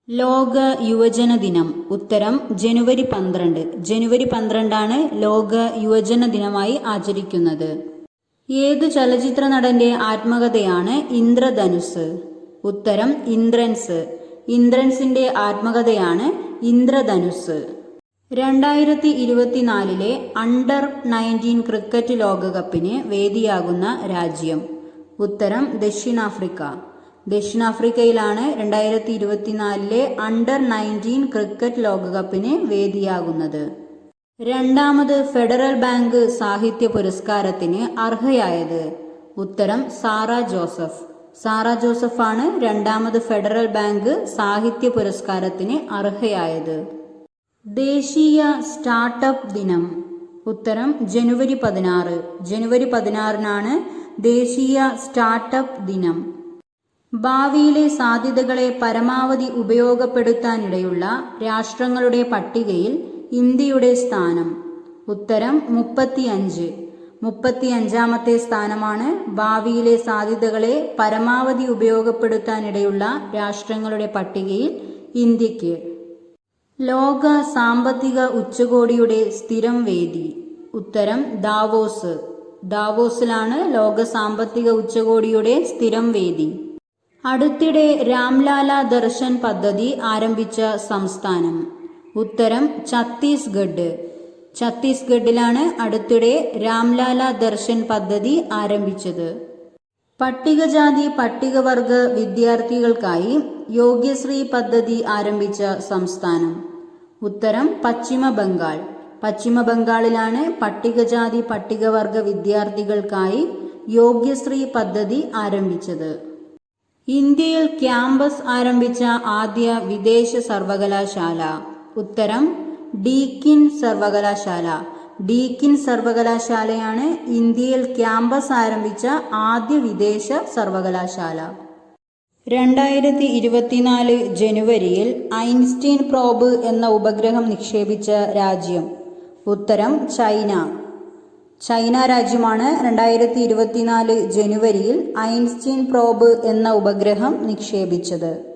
ലോക യുവജന ദിനം. ഉത്തരം ജനുവരി 12. ജനുവരി 12 ലോക യുവജന ദിനമായി ആചരിക്കുന്നത്. ഏതു ചലച്ചിത്ര നടന്റെ ആത്മകഥയാണ് ഇന്ദ്രധനുസ്? ഉത്തരം ഇന്ദ്രൻസ്. ഇന്ദ്രൻസിന്റെ ആത്മകഥയാണ് ഇന്ദ്രധനുസ്. 2024 അണ്ടർ 19 ക്രിക്കറ്റ് ലോകകപ്പിന് വേദിയാകുന്ന രാജ്യം? ഉത്തരം ദക്ഷിണാഫ്രിക്ക. ദക്ഷിണാഫ്രിക്കയിലാണ് 2024 അണ്ടർ 19 ക്രിക്കറ്റ് ലോകകപ്പിന് വേദിയാകുന്നത്. രണ്ടാമത് ഫെഡറൽ ബാങ്ക് സാഹിത്യ പുരസ്കാരത്തിന് അർഹയായത്? ഉത്തരം സാറ ജോസഫ്. സാറ ജോസഫാണ് രണ്ടാമത് ഫെഡറൽ ബാങ്ക് സാഹിത്യ പുരസ്കാരത്തിന് അർഹയായത്. ദേശീയ സ്റ്റാർട്ടപ്പ് ദിനം. ഉത്തരം ജനുവരി 16. ജനുവരി 16 ദേശീയ സ്റ്റാർട്ടപ്പ് ദിനം. ഭാവിയിലെ സാധ്യതകളെ പരമാവധി ഉപയോഗപ്പെടുത്താനിടയുള്ള രാഷ്ട്രങ്ങളുടെ പട്ടികയിൽ ഇന്ത്യയുടെ സ്ഥാനം? ഉത്തരം 35. 35ാമത്തെ സ്ഥാനമാണ് ഭാവിയിലെ സാധ്യതകളെ പരമാവധി ഉപയോഗപ്പെടുത്താനിടയുള്ള രാഷ്ട്രങ്ങളുടെ പട്ടികയിൽ ഇന്ത്യക്ക്. ലോക സാമ്പത്തിക ഉച്ചകോടിയുടെ സ്ഥിരം വേദി? ഉത്തരം ദാവോസ്. ദാവോസിലാണ് ലോക സാമ്പത്തിക ഉച്ചകോടിയുടെ സ്ഥിരം വേദി. അടുത്തിടെ രാംലാല ദർശൻ പദ്ധതി ആരംഭിച്ച സംസ്ഥാനം? ഉത്തരം ഛത്തീസ്ഗഡ്. ഛത്തീസ്ഗഡിലാണ് അടുത്തിടെ രാംലാല ദർശൻ പദ്ധതി ആരംഭിച്ചത്. പട്ടികജാതി പട്ടികവർഗ വിദ്യാർത്ഥികൾക്കായി യോഗ്യശ്രീ പദ്ധതി ആരംഭിച്ച സംസ്ഥാനം? ഉത്തരം പശ്ചിമ ബംഗാൾ. പശ്ചിമ ബംഗാളിലാണ് പട്ടികജാതി പട്ടികവർഗ വിദ്യാർത്ഥികൾക്കായി യോഗ്യശ്രീ പദ്ധതി ആരംഭിച്ചത്. ഇന്ത്യയിൽ ക്യാമ്പസ് ആരംഭിച്ച ആദ്യ വിദേശ സർവകലാശാല? ഉത്തരം ഡീക്കിൻ സർവകലാശാല. ഡീക്കിൻ സർവകലാശാലയാണ് ഇന്ത്യയിൽ ക്യാമ്പസ് ആരംഭിച്ച ആദ്യ വിദേശ സർവകലാശാല. 2024 ജനുവരിയിൽ ഐൻസ്റ്റീൻ പ്രോബ് എന്ന ഉപഗ്രഹം നിക്ഷേപിച്ച രാജ്യം? ഉത്തരം ചൈന. ചൈന രാജ്യമാണ് 2024 ജനുവരിയിൽ ഐൻസ്റ്റീൻ പ്രോബ് എന്ന ഉപഗ്രഹം നിക്ഷേപിച്ചത്.